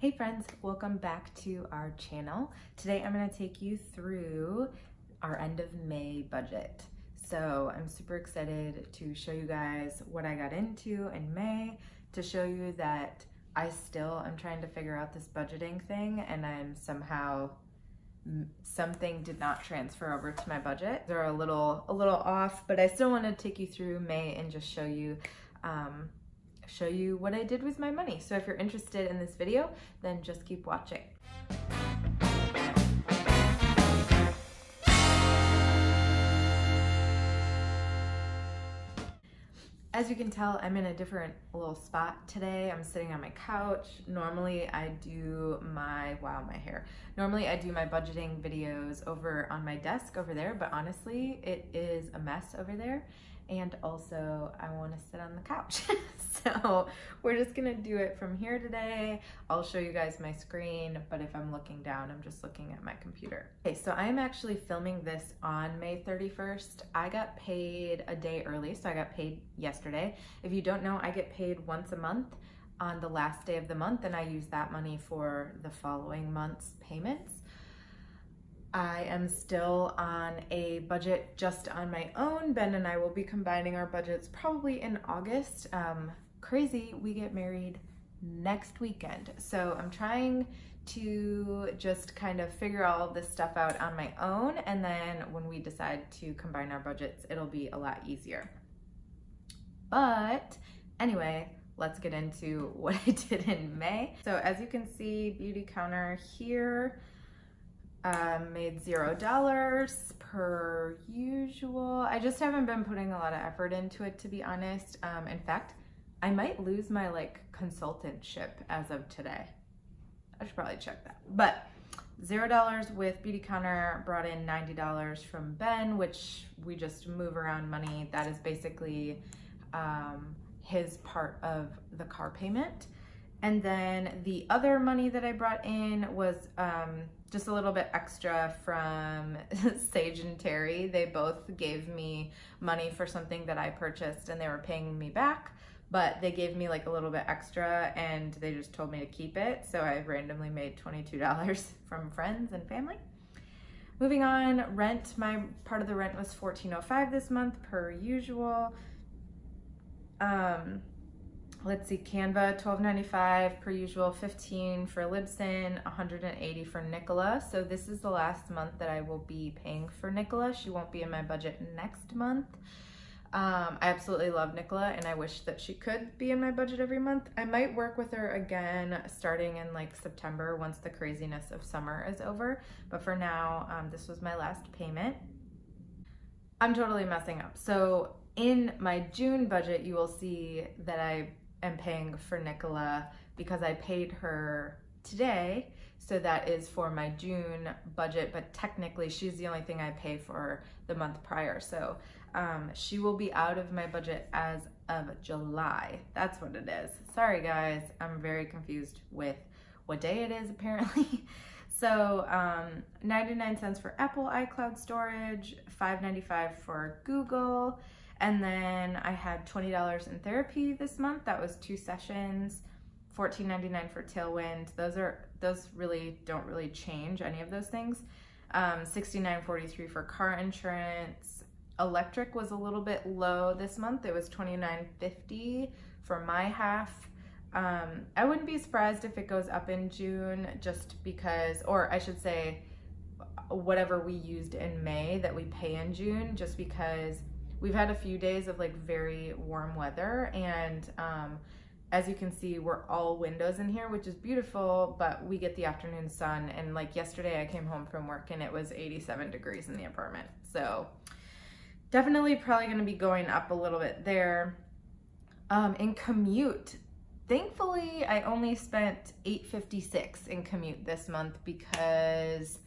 Hey friends, welcome back to our channel. Today I'm going to take you through our end of May budget. So I'm super excited to show you guys what I got into in May, to show you that I still am trying to figure out this budgeting thing and I'm somehow, something did not transfer over to my budget. They're a little off, but I still want to take you through May and just show you what I did with my money. So if you're interested in this video, then just keep watching. As you can tell, I'm in a different little spot today. I'm sitting on my couch. Normally I do my, Normally I do my budgeting videos over on my desk over there, but honestly, it is a mess over there. And also I want to sit on the couch. So we're just gonna do it from here today. I'll show you guys my screen, but if I'm looking down, I'm just looking at my computer. Okay, so I am actually filming this on May 31st. I got paid a day early, so I got paid yesterday. If you don't know, I get paid once a month on the last day of the month, and I use that money for the following month's payments. I am still on a budget just on my own. Ben and I will be combining our budgets probably in August. Crazy, we get married next weekend. So I'm trying to just kind of figure all this stuff out on my own. And then when we decide to combine our budgets, it'll be a lot easier. But anyway, let's get into what I did in May. So as you can see, Beautycounter here, made $0 per usual. I just haven't been putting a lot of effort into it, to be honest. In fact, I might lose my consultantship as of today. I should probably check that. But $0 with Beautycounter, brought in $90 from Ben, which we just move around money. That is basically his part of the car payment. And then the other money that I brought in was just a little bit extra from Sage and Terry. They both gave me money for something that I purchased and they were paying me back, but they gave me a little bit extra and they just told me to keep it. So I randomly made $22 from friends and family. Moving on, rent. My part of the rent was $14.05 this month per usual. Let's see, Canva, $12.95 per usual, $15 for Libsyn, $180 for Nicola. So this is the last month that I will be paying for Nicola. She won't be in my budget next month. I absolutely love Nicola and I wish that she could be in my budget every month. I might work with her again starting in September once the craziness of summer is over. But for now, this was my last payment. I'm totally messing up. So in my June budget, you will see that I am paying for Nicola because I paid her today. So that is for my June budget, but technically she's the only thing I pay for the month prior. So she will be out of my budget as of July. That's what it is. Sorry guys, I'm very confused with what day it is apparently. So 99 cents for Apple iCloud storage, $5.95 for Google. And then I had $20 in therapy this month. That was 2 sessions, $14.99 for Tailwind. Those really don't really change any of those things. $69.43 for car insurance. Electric was a little bit low this month. It was $29.50 for my half. I wouldn't be surprised if it goes up in June just because, or I should say whatever we used in May that we pay in June, just because we've had a few days of very warm weather and as you can see, we're all windows in here, which is beautiful, but we get the afternoon sun. And yesterday I came home from work and it was 87 degrees in the apartment. So definitely probably gonna be going up a little bit there. In commute, thankfully I only spent $8.56 in commute this month because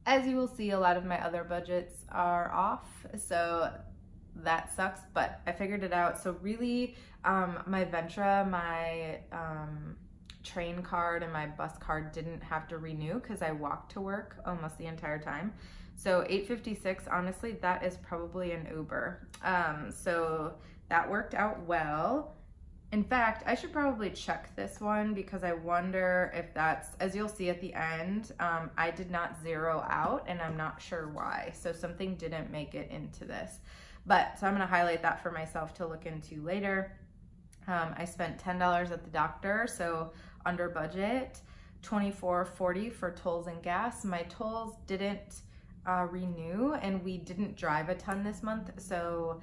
as you will see, a lot of my other budgets are off, so that sucks, but I figured it out. So really, my Ventra, my train card and my bus card didn't have to renew because I walked to work almost the entire time. So $8.56, honestly, that is probably an Uber. So that worked out well. In fact, I should probably check this one because I wonder if that's, as you'll see at the end, I did not zero out and I'm not sure why. So something didn't make it into this. But, so I'm gonna highlight that for myself to look into later. I spent $10 at the doctor, so under budget, $24.40 for tolls and gas. My tolls didn't renew and we didn't drive a ton this month, so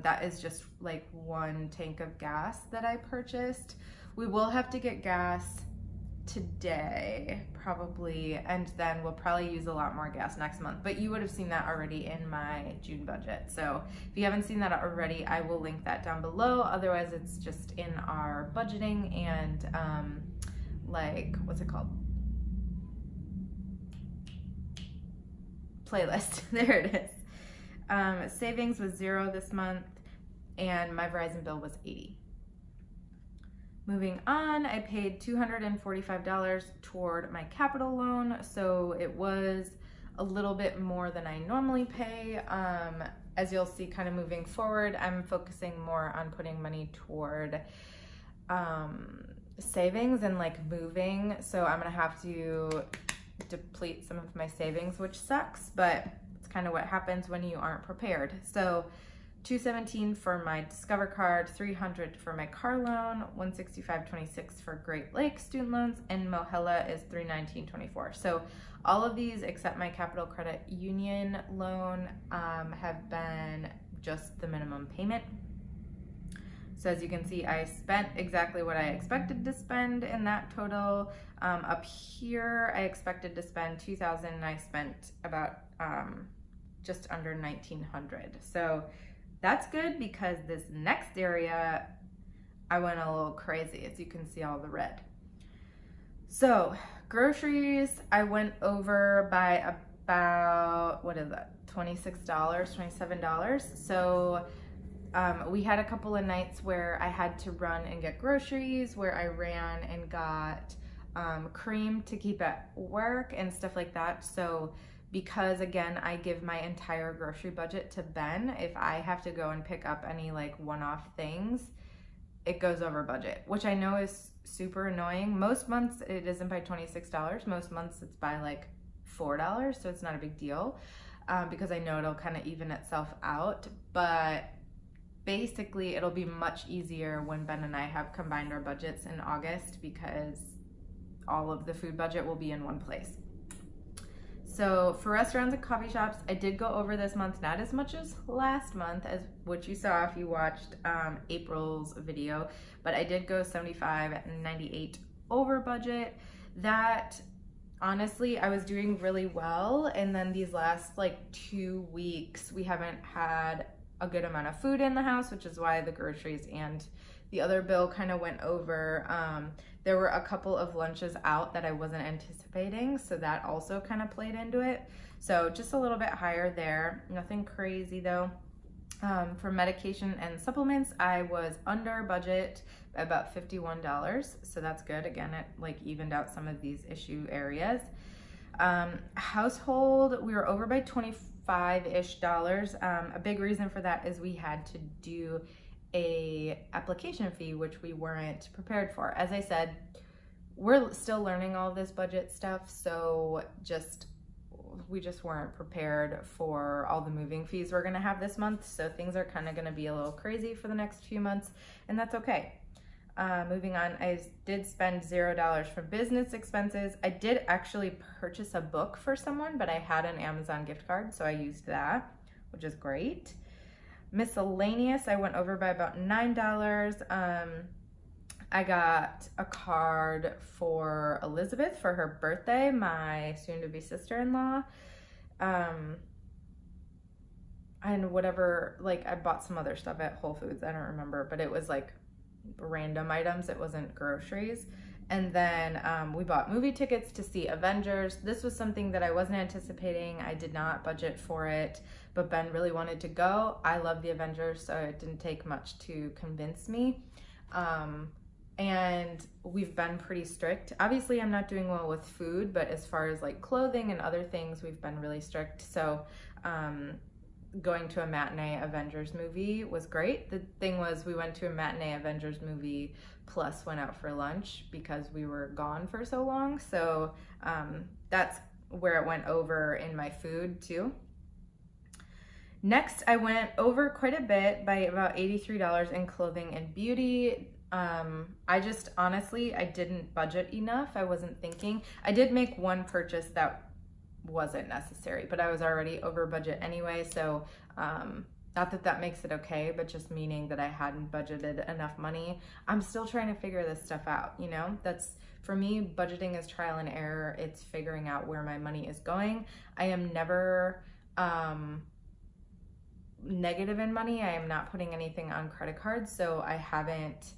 that is just like one tank of gas that I purchased. We will have to get gas today probably, and then we'll probably use a lot more gas next month, but you would have seen that already in my June budget. So if you haven't seen that already, I will link that down below. Otherwise it's just in our budgeting and like, what's it called? Playlist. There it is. Savings was 0 this month and my Verizon bill was $80. Moving on, I paid $245 toward my capital loan, so it was a little bit more than I normally pay. As you'll see kind of moving forward, I'm focusing more on putting money toward savings and like moving, so I'm gonna have to deplete some of my savings, which sucks, but it's kind of what happens when you aren't prepared. So $217 for my Discover card, $300 for my car loan, $165.26 for Great Lakes student loans, and Mohella is $319.24. So all of these except my Capital Credit Union loan have been just the minimum payment. So as you can see, I spent exactly what I expected to spend in that total. Up here, I expected to spend $2,000 and I spent about just under $1,900. So that's good because this next area, I went a little crazy, as you can see all the red. So groceries, I went over by about, what is that, $26, $27. So we had a couple of nights where I had to run and get groceries, where I ran and got cream to keep at work and stuff like that. So because again, I give my entire grocery budget to Ben, if I have to go and pick up any like one-off things, it goes over budget, which I know is super annoying. Most months it isn't by $26. Most months it's by like $4, so it's not a big deal because I know it'll kind of even itself out. But basically it'll be much easier when Ben and I have combined our budgets in August because all of the food budget will be in one place. So for restaurants and coffee shops, I did go over this month, not as much as last month, as what you saw if you watched April's video, but I did go 75 and 98 over budget. That, honestly, I was doing really well, and then these last like 2 weeks, we haven't had a good amount of food in the house, which is why the groceries and the other bill kind of went over. There were a couple of lunches out that I wasn't anticipating, so that also kind of played into it. So just a little bit higher there, nothing crazy though. For medication and supplements, I was under budget by about $51, so that's good. Again, it like evened out some of these issue areas. Household, we were over by $25-ish. A big reason for that is we had to do a application fee, which we weren't prepared for. As I said, we're still learning all this budget stuff, so we just weren't prepared for all the moving fees we're gonna have this month, so things are kind of gonna be a little crazy for the next few months, and that's okay. Moving on, I did spend $0 for business expenses. I did actually purchase a book for someone, but I had an Amazon gift card, so I used that, which is great. Miscellaneous, I went over by about $9. I got a card for Elizabeth for her birthday, my soon-to-be sister-in-law. And whatever, like I bought some other stuff at Whole Foods, I don't remember, but it was like random items, it wasn't groceries. And then we bought movie tickets to see Avengers. This was something that I wasn't anticipating. I did not budget for it, but Ben really wanted to go. I love the Avengers, so it didn't take much to convince me. And we've been pretty strict. Obviously, I'm not doing well with food, but as far as like clothing and other things, we've been really strict. So going to a matinee Avengers movie was great. The thing was, we went to a matinee Avengers movie plus went out for lunch because we were gone for so long. So that's where it went over in my food too. Next, I went over quite a bit by about $83 in clothing and beauty. I just, honestly, I didn't budget enough. I wasn't thinking. I did make one purchase that wasn't necessary, but I was already over budget anyway. So, not that that makes it okay, but just meaning that I hadn't budgeted enough money. I'm still trying to figure this stuff out, you know? That's, for me, budgeting is trial and error. It's figuring out where my money is going. I am never, negative in money. I am not putting anything on credit cards, so I haven't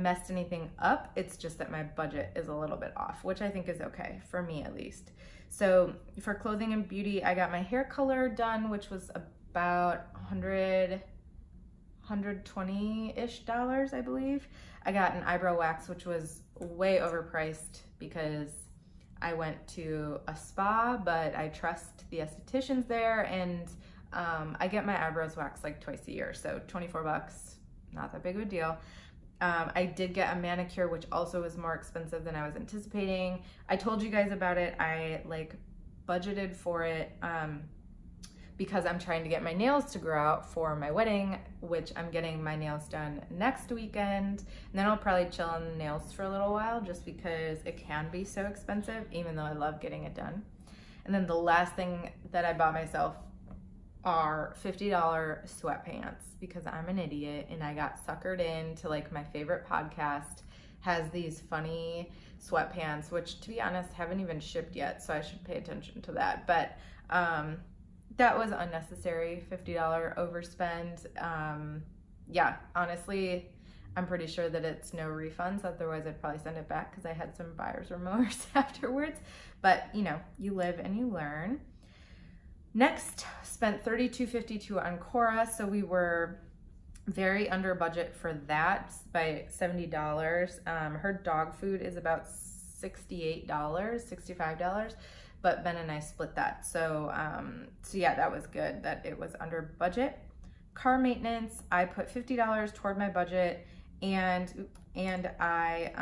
messed anything up. It's just that my budget is a little bit off, which I think is okay, for me at least. So for clothing and beauty, I got my hair color done, which was about $120-ish, I believe. I got an eyebrow wax, which was way overpriced because I went to a spa, but I trust the estheticians there, and I get my eyebrows waxed like twice a year, so 24 bucks, not that big of a deal. I did get a manicure, which also was more expensive than I was anticipating. I told you guys about it. I like budgeted for it because I'm trying to get my nails to grow out for my wedding, which I'm getting my nails done next weekend. And then I'll probably chill on the nails for a little while just because it can be so expensive, even though I love getting it done. And then the last thing that I bought myself are $50 sweatpants because I'm an idiot and I got suckered into like my favorite podcast has these funny sweatpants, which to be honest haven't even shipped yet, so I should pay attention to that. But that was unnecessary, $50 overspend. Yeah, honestly, I'm pretty sure that it's no refunds, otherwise I'd probably send it back because I had some buyer's remorse afterwards. But you know, you live and you learn. Next, spent $32.52 on Cora, so we were very under budget for that by $70. Her dog food is about $68, $65, but Ben and I split that. So yeah, that was good that it was under budget. Car maintenance, I put $50 toward my budget, and I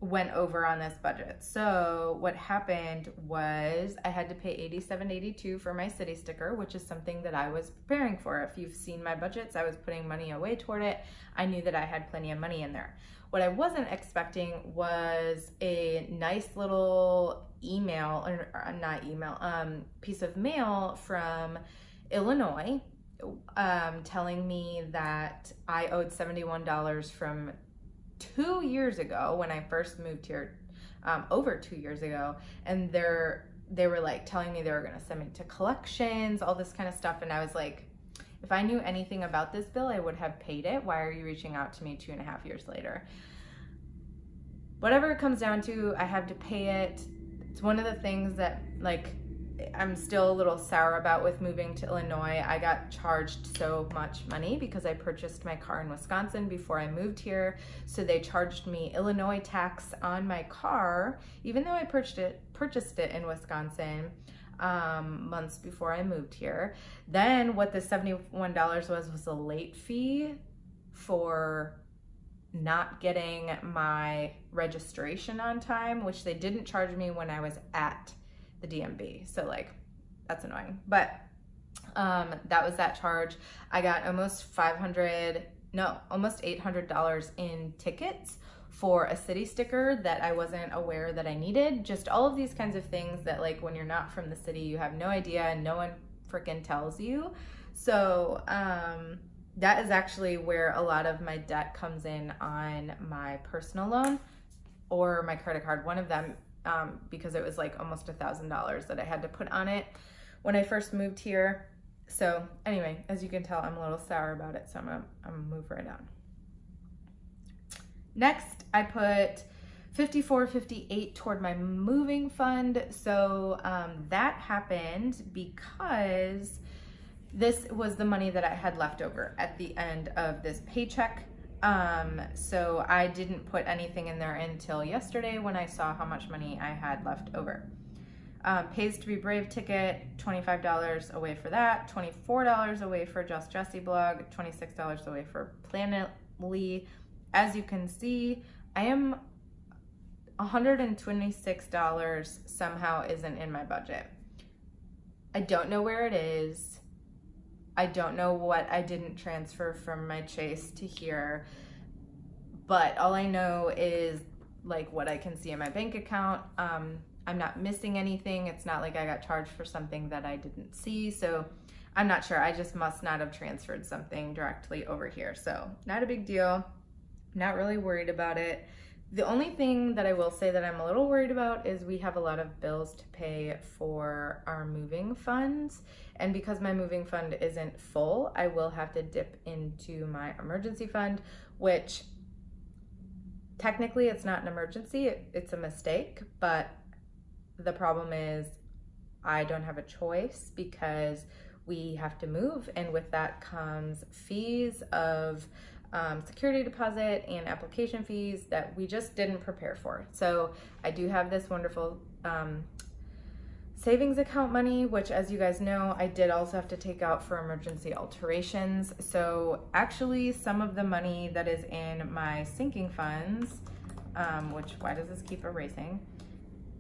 went over on this budget. So what happened was I had to pay $87.82 for my city sticker, which is something that I was preparing for. If you've seen my budgets, I was putting money away toward it. I knew that I had plenty of money in there. What I wasn't expecting was a nice little email, or not email, piece of mail from Illinois telling me that I owed $71 from 2 years ago when I first moved here, over 2 years ago, and they were like telling me they were gonna send me to collections, all this kind of stuff, and I was like, if I knew anything about this bill, I would have paid it. Why are you reaching out to me 2.5 years later? Whatever it comes down to, I have to pay it. It's one of the things that like I'm still a little sour about with moving to Illinois. I got charged so much money because I purchased my car in Wisconsin before I moved here. So they charged me Illinois tax on my car, even though I purchased it in Wisconsin months before I moved here. Then what the $71 was a late fee for not getting my registration on time, which they didn't charge me when I was at the DMV. So like, that's annoying. But that was that charge. I got almost $800 in tickets for a city sticker that I wasn't aware that I needed. Just all of these kinds of things that like when you're not from the city, you have no idea and no one freaking tells you. So that is actually where a lot of my debt comes in on my personal loan or my credit card, one of them, because it was like almost $1,000 that I had to put on it when I first moved here. So anyway, as you can tell, I'm a little sour about it, so I'm gonna move right on. Next, I put $54.58 toward my moving fund. So that happened because this was the money that I had left over at the end of this paycheck. So I didn't put anything in there until yesterday when I saw how much money I had left over. Pays to be Brave ticket, $25 away for that, $24 away for Just Jessie blog, $26 away for Planetly. As you can see, I am $126 somehow isn't in my budget. I don't know where it is. I don't know what I didn't transfer from my Chase to here, but all I know is like what I can see in my bank account. I'm not missing anything. It's not like I got charged for something that I didn't see. So I'm not sure. I just must not have transferred something directly over here. So not a big deal. Not really worried about it. The only thing that I will say that I'm a little worried about is we have a lot of bills to pay for our moving funds. And because my moving fund isn't full, I will have to dip into my emergency fund, which technically it's not an emergency, it's a mistake, but the problem is I don't have a choice because we have to move, and with that comes fees of security deposit and application fees that we just didn't prepare for. So I do have this wonderful savings account money, which, as you guys know, I did also have to take out for emergency alterations. So actually some of the money that is in my sinking funds, which, why does this keep erasing,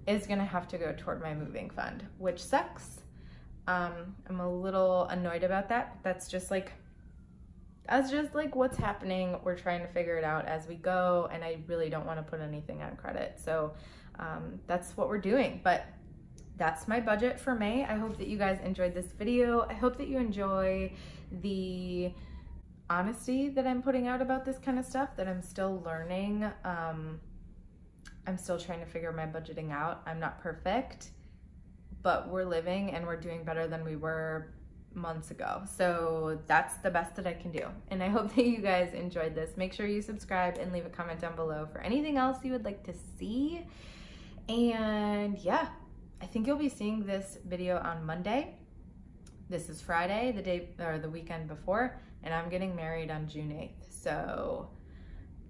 is gonna have to go toward my moving fund, which sucks. I'm a little annoyed about that. That's just like what's happening. We're trying to figure it out as we go, and I really don't want to put anything on credit. So that's what we're doing, but that's my budget for May. I hope that you guys enjoyed this video. I hope that you enjoy the honesty that I'm putting out about this kind of stuff, that I'm still learning. I'm still trying to figure my budgeting out. I'm not perfect, but we're living and we're doing better than we were months ago. So that's the best that I can do. And I hope that you guys enjoyed this. Make sure you subscribe and leave a comment down below for anything else you would like to see. And yeah, I think you'll be seeing this video on Monday. This is Friday, the day or the weekend before, and I'm getting married on June 8th. So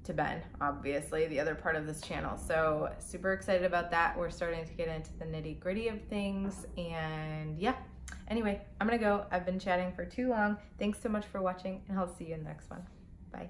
to Ben, obviously, the other part of this channel. So super excited about that. We're starting to get into the nitty-gritty of things, and yeah. Anyway, I'm gonna go. I've been chatting for too long. Thanks so much for watching, and I'll see you in the next one. Bye.